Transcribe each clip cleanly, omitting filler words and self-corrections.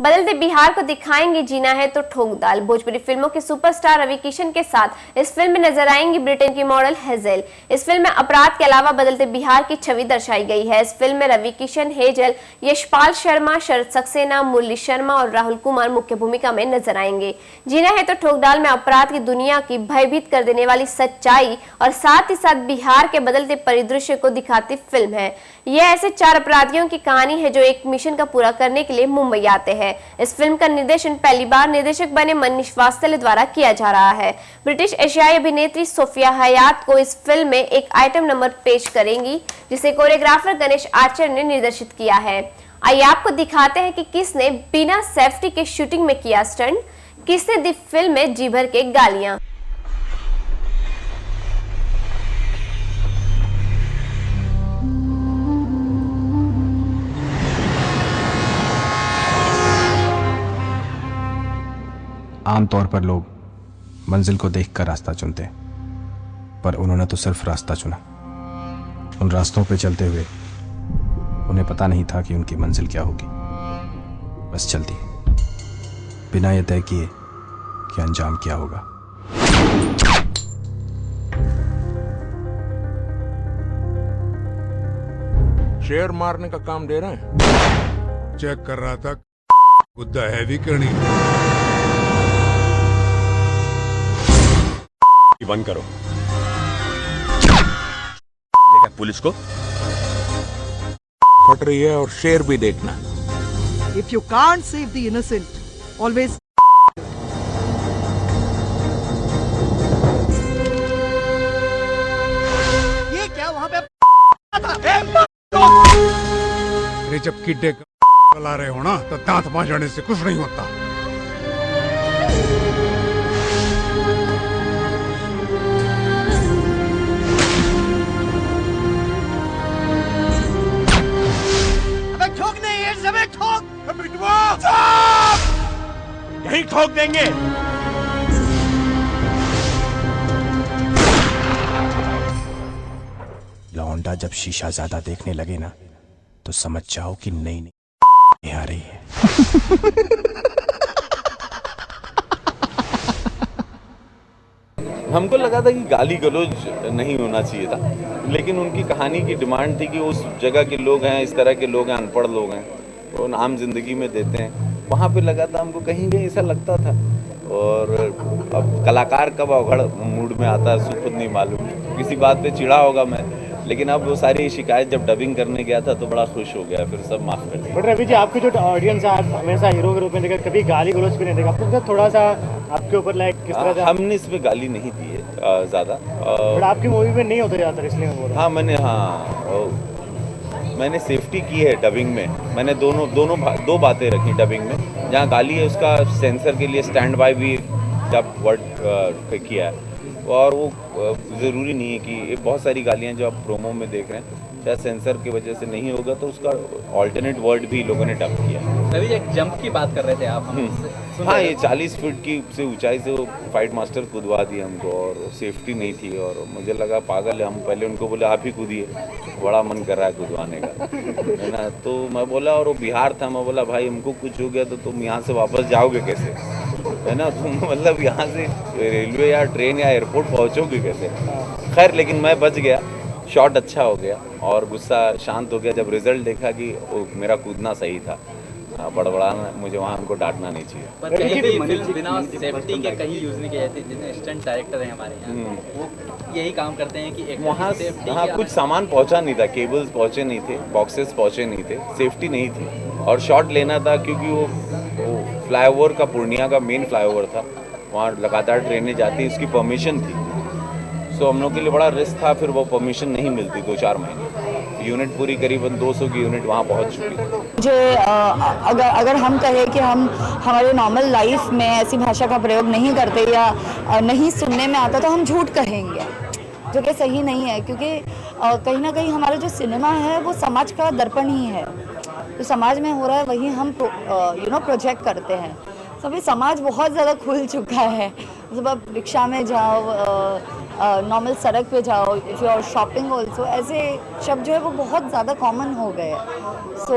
बदलते बिहार को दिखाएंगे जीना है तो ठोक दाल। भोजपुरी फिल्मों के सुपरस्टार रवि किशन के साथ इस फिल्म में नजर आएंगी ब्रिटेन की मॉडल हेजल। इस फिल्म में अपराध के अलावा बदलते बिहार की छवि दर्शाई गई है। इस फिल्म में रवि किशन, हेजल, यशपाल शर्मा, शरद सक्सेना, मुरली शर्मा और राहुल कुमार मुख्य भूमिका में नजर आएंगे। जीना है तो ठोक दाल में अपराध की दुनिया की भयभीत कर देने वाली सच्चाई और साथ ही साथ बिहार के बदलते परिदृश्य को दिखाती फिल्म है। यह ऐसे 4 अपराधियों की कहानी है जो एक मिशन का पूरा करने के लिए मुंबई आते हैं। इस फिल्म का निर्देशन पहली बार निर्देशक बने मनीष वात्सल्य द्वारा किया जा रहा है। ब्रिटिश एशियाई अभिनेत्री सोफिया हयात को इस फिल्म में एक आइटम नंबर पेश करेंगी, जिसे कोरियोग्राफर गणेश आचार्य ने निर्देशित किया है। आइए आपको दिखाते हैं कि किसने बिना सेफ्टी के शूटिंग में किया स्टंट, किसने दी फिल्म में जी भर के गालियां। आमतौर पर लोग मंजिल को देखकर रास्ता चुनते हैं, पर उन्होंने तो सिर्फ रास्ता चुना। उन रास्तों पे चलते हुए उन्हें पता नहीं था कि उनकी मंजिल क्या होगी। बस चल दिए, बिना ये तय किए कि अंजाम क्या होगा। शेयर मारने का काम दे रहे हैं। चेक कर रहा था गुद्दा हैवी करनी। बंद करो। देखा पुलिस को फट रही है और शेर भी देखना। If you can't save the innocent, always. ये क्या वहाँ पे अरे जब किड्डे ला रहे हो ना तो दांत बांझने से कुछ नहीं होता। यही ठोक देंगे। लौंडा जब शीशा ज्यादा देखने लगे ना, तो समझ जाओ कि नई नई आ रही है। हमको लगा था कि गाली गलौज नहीं होना चाहिए था, लेकिन उनकी कहानी की डिमांड थी कि उस जगह के लोग हैं, इस तरह के लोग हैं, अनपढ़ लोग हैं, तो आम जिंदगी में देते हैं। वहाँ पे लगा था हमको कहीं भी ऐसा लगता था। और अब कलाकार कब अवघड़ मूड में आता है उसको खुद नहीं मालूम। किसी बात पे चिढ़ा होगा मैं, लेकिन अब वो सारी शिकायत जब डबिंग करने गया था तो बड़ा खुश हो गया, फिर सब माफ कर दिया। बट रवि जी, आपकी जो ऑडियंस है हमेशा हीरो के रूप में देखा, कभी गाली गलौज भी नहीं देखा, आपको थोड़ा सा आपके ऊपर लाइक किस तरह से? हमने इसमें गाली नहीं दी है ज़्यादा। बट आपकी मूवी में नहीं होता ज़्यादातर, इसलिए मैं बोल रहा हूँ। मैंने सेफ्टी की है डबिंग में। मैंने दो बातें रखी डबिंग में। जहाँ गाली है उसका सेंसर के लिए स्टैंड बाय भी जब वर्ड किया है, और वो ज़रूरी नहीं है कि बहुत सारी गालियाँ जो आप प्रोमो में देख रहे हैं शायद सेंसर की वजह से नहीं होगा, तो उसका ऑल्टरनेट वर्ड भी लोगों ने डब किया। अभी एक जंप की बात कर रहे थे आप। हाँ, ये 40 फीट की से ऊंचाई से वो फाइट मास्टर कूदवा दिया हमको, और सेफ्टी नहीं थी, और मुझे लगा पागल है। हम पहले उनको बोले आप ही कूदिए, बड़ा मन कर रहा है कूदवाने का, है ना। तो मैं बोला, और वो बिहार था, मैं बोला भाई हमको कुछ हो गया तो तुम यहाँ से वापस जाओगे कैसे, है ना। तुम मतलब यहाँ से रेलवे या ट्रेन या एयरपोर्ट पहुँचोगे कैसे। खैर, लेकिन मैं बच गया, शॉट अच्छा हो गया और गुस्सा शांत हो गया जब रिजल्ट देखा कि मेरा कूदना सही था। बड़बड़ाना, मुझे वहाँ हमको डांटना नहीं चाहिए। पर कहीं भी फिल्म बिना सेफ्टी के कहीं यूज़ नहीं किया जाती। जितने स्टंट डायरेक्टर हैं हमारे यहाँ, वो यही काम करते हैं कि एक वहाँ कुछ सामान पहुँचा नहीं था, केबल्स पहुँचे नहीं थे, बॉक्सेस पहुँचे नहीं थे, सेफ्टी नहीं थी, और शॉट लेना था क्योंकि वो फ्लाईओवर का, पूर्णिया का मेन फ्लाईओवर था, वहाँ लगातार ट्रेनें जाती, उसकी परमिशन थी। तो हम लोग के लिए बड़ा रिस्क था, फिर वो परमिशन नहीं मिलती 2-4 महीने। यूनिट पूरी करीबन 200 की यूनिट वहाँ पहुँच चुकी थी। मुझे अगर हम कहें कि हम हमारे नॉर्मल लाइफ में ऐसी भाषा का प्रयोग नहीं करते या नहीं सुनने में आता, तो हम झूठ कहेंगे, जो कि सही नहीं है। क्योंकि कहीं ना कहीं हमारा जो सिनेमा है वो समाज का दर्पण ही है। तो समाज में हो रहा है वही हम प्रोजेक्ट करते हैं। सभी समाज बहुत ज़्यादा खुल चुका है। जब आप रिक्शा में जाओ, नॉर्मल सड़क पे जाओ, if you are shopping also, ऐसे शब्द जो है वो बहुत ज़्यादा कॉमन हो गए हैं। सो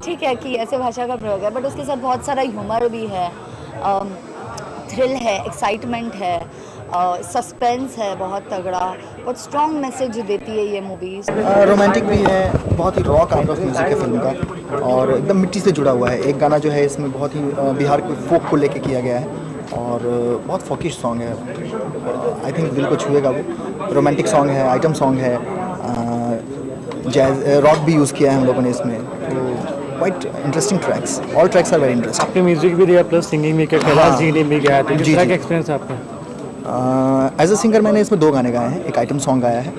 ठीक है कि ऐसे भाषा का प्रयोग है, बट उसके साथ बहुत सारा ह्यूमर भी है, थ्रिल है, एक्साइटमेंट है, सस्पेंस है बहुत तगड़ा, बहुत स्ट्रॉन्ग मैसेज देती है ये मूवीज। रोमांटिक भी है, बहुत ही रॉ काइंड ऑफ म्यूजिक है फिल्म का, और एकदम मिट्टी से जुड़ा हुआ है। एक गाना जो है इसमें बहुत ही बिहार के फोक को लेके किया गया है, और बहुत फोकिश सॉन्ग है। आई थिंक दिल को छुएगा वो। रोमांटिक सॉन्ग है, आइटम सॉन्ग है, जैज रॉक भी यूज़ किया है हम लोगों ने इसमें, तो quite interesting tracks. All tracks are very interesting. आपने म्यूजिक भी दिया प्लस सिंगिंग भी किया, कैलाश जी ने भी गाया, तो किस तरह का एक्सपीरियंस है आपका? एज अ सिंगर मैंने इसमें 2 गाने गाए हैं, एक आइटम सॉन्ग गाया है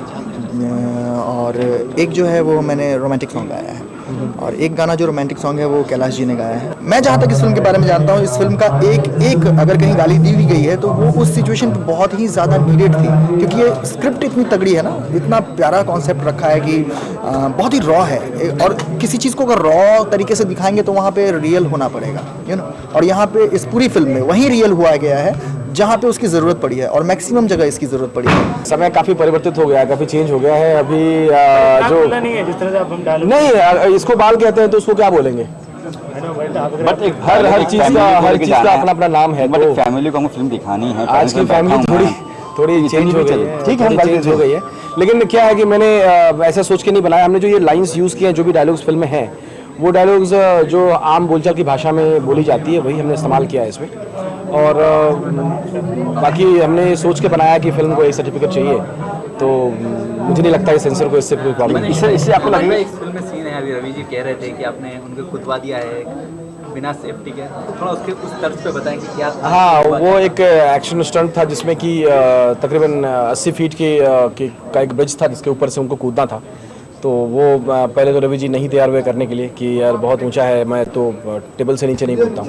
और एक जो है वो मैंने रोमांटिक सॉन्ग गाया है, और एक गाना जो रोमांटिक सॉन्ग है वो कैलाश जी ने गाया है। मैं जहाँ तक इस फिल्म के बारे में जानता हूँ, इस फिल्म का एक अगर कहीं गाली दी भी गई है तो वो उस सिचुएशन पे बहुत ही ज़्यादा नीडेड थी, क्योंकि ये स्क्रिप्ट इतनी तगड़ी है ना, इतना प्यारा कॉन्सेप्ट रखा है कि बहुत ही रॉ है, और किसी चीज़ को अगर रॉ तरीके से दिखाएंगे तो वहाँ पे रियल होना पड़ेगा, यू नो। और यहाँ पे इस पूरी फिल्म में वही रियल हुआ गया है जहाँ पे उसकी ज़रूरत पड़ी है, और मैक्सिमम जगह इसकी ज़रूरत पड़ी है। समय काफ़ी परिवर्तित हो गया है, काफ़ी चेंज हो गया है अभी। जो नहीं है जिस तरह से आप हम डालो नहीं, इसको बाल कहते हैं तो उसको क्या बोलेंगे? बट हर चीज़ का अपना अपना नाम है। तो फैमिली को हमको फिल्म दिखानी है, आज की फैमिली थोड़ी चेंज हो गई है, ठीक है, चेंज हो गई है। लेकिन क्या है कि मैंने ऐसा सोच के नहीं बनाया। हमने जो ये लाइंस यूज़ किए हैं, जो भी डायलॉग्स फिल्म में हैं, वो डायलॉग्स जो आम बोलचाल की भाषा में बोली जाती है वही हमने इस्तेमाल किया है इसमें। और बाकी हमने सोच के बनाया कि फिल्म को एक सर्टिफिकेट चाहिए, तो मुझे नहीं लगता है सेंसर को इससे कोई प्रॉब्लम। इससे आपको लग रहा है? इस फिल्म में सीन है, अभी रवि जी कह रहे थे कि आपने उनको खुदवा दिया है बिना सेफ्टी के, तो थोड़ा उसके उस तर्ज पे बताएं कि क्या था? हाँ, वो एक एक्शन स्टंट था जिसमें कि तकरीबन 80 फीट का एक ब्रिज था जिसके ऊपर से उनको कूदना था। तो वो पहले तो रवि जी नहीं तैयार हुए करने के लिए कि यार बहुत ऊंचा है, मैं तो टेबल से नीचे नहीं कूदता हूँ।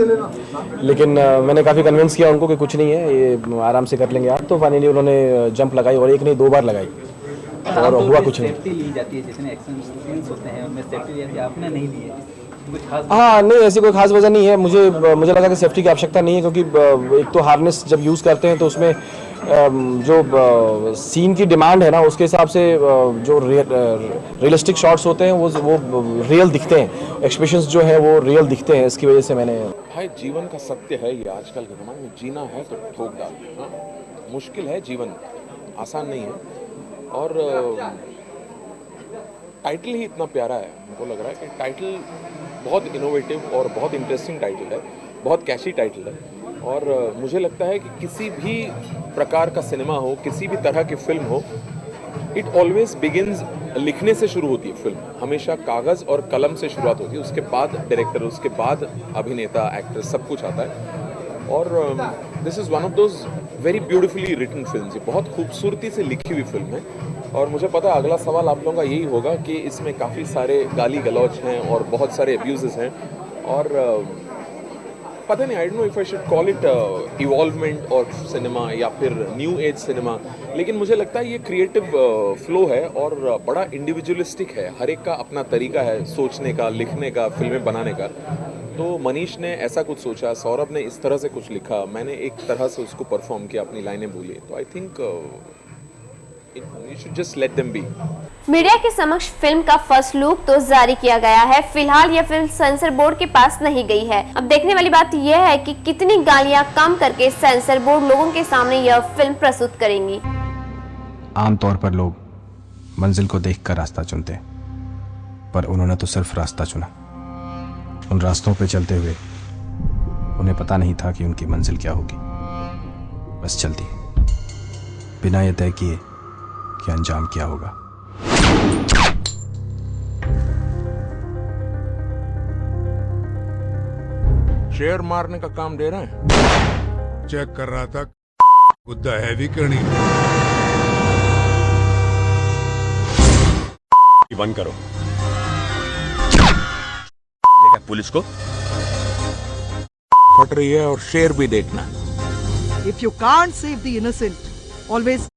लेकिन मैंने काफ़ी कन्विंस किया उनको कि कुछ नहीं है, ये आराम से कर लेंगे आप। तो फाइनली उन्होंने जंप लगाई, और एक नहीं 2 बार लगाई, और हुआ कुछ नहीं। सेफ्टी ली जाती है, जिसमें एक्शन सीन्स होते हैं उनमें सेफ्टी ली जाती है, आपने नहीं ली है? हाँ, नहीं, ऐसी कोई खास वजह नहीं है। मुझे लगा कि सेफ्टी की आवश्यकता नहीं है, क्योंकि एक तो हार्नेस जब यूज़ करते हैं तो उसमें जो सीन की डिमांड है ना, उसके हिसाब से जो रियलिस्टिक शॉट्स होते हैं वो रियल दिखते हैं, एक्सप्रेशंस जो है वो रियल दिखते हैं। इसकी वजह से मैंने भाई, जीवन का सत्य है ये, आजकल के ज़माने में जीना है तो ठोक डाल। हाँ, मुश्किल है जीवन, आसान नहीं है। और टाइटल ही इतना प्यारा है, मुझको लग रहा है कि टाइटल बहुत इनोवेटिव और बहुत इंटरेस्टिंग टाइटल है, बहुत कैची टाइटल है। और मुझे लगता है कि किसी भी प्रकार का सिनेमा हो, किसी भी तरह की फिल्म हो, इट ऑलवेज बिगिंस लिखने से शुरू होती है फिल्म, हमेशा कागज़ और कलम से शुरुआत होती है, उसके बाद डायरेक्टर, उसके बाद अभिनेता, एक्टर, सब कुछ आता है। और this is one of those very beautifully written films. ये बहुत खूबसूरती से लिखी हुई फिल्म है। और मुझे पता है अगला सवाल आप लोगों का यही होगा कि इसमें काफ़ी सारे गाली गलौज हैं और बहुत सारे अब्यूज़ हैं, और पता नहीं, I don't know if I should call it involvement और सिनेमा या फिर न्यू एज सिनेमा, लेकिन मुझे लगता है ये क्रिएटिव फ्लो है और बड़ा इंडिविजुअलिस्टिक है। हर एक का अपना तरीका है सोचने का, लिखने का, फिल्में बनाने का। तो मनीष ने ऐसा कुछ सोचा, सौरभ ने इस तरह से कुछ लिखा, मैंने एक तरह से उसको परफॉर्म किया, अपनी लाइनें बोली। तो I think you should just let them be. Media के समक्ष फिल्म का फर्स्ट लुक तो जारी किया गया है। फिलहाल यह फिल्म सेंसर बोर्ड के पास नहीं गई है। अब देखने वाली बात यह है कि कितनी गालियां कम करके सेंसर बोर्ड लोगों के सामने यह फिल्म प्रस्तुत करेंगी। आमतौर पर लोग मंजिल को देखकर रास्ता चुनते हैं, पर उन्होंने तो सिर्फ रास्ता चुना। उन रास्तों पे चलते हुए उन्हें पता नहीं था कि उनकी मंजिल क्या होगी, बस चलती बिना ये तय किए कि अंजाम क्या होगा। शेयर मारने का काम दे रहे हैं? चेक कर रहा था गुद्दा हैवी करनी। बंद करो। देखा पुलिस को? फट रही है और शेर भी देखना। If you can't save the innocent, always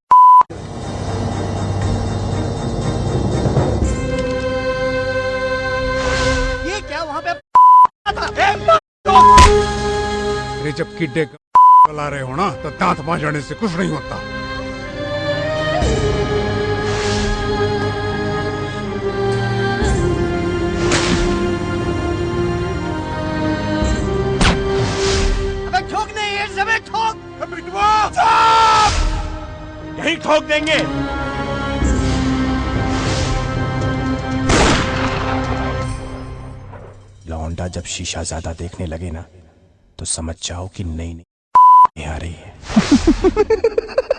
ये क्या वहां पे अरे जब किड्डे ला रहे हो ना तो दांत मांजने से कुछ नहीं होता। ठोक देंगे। लौंडा जब शीशा ज्यादा देखने लगे ना तो समझ जाओ कि नई नई आ रही है।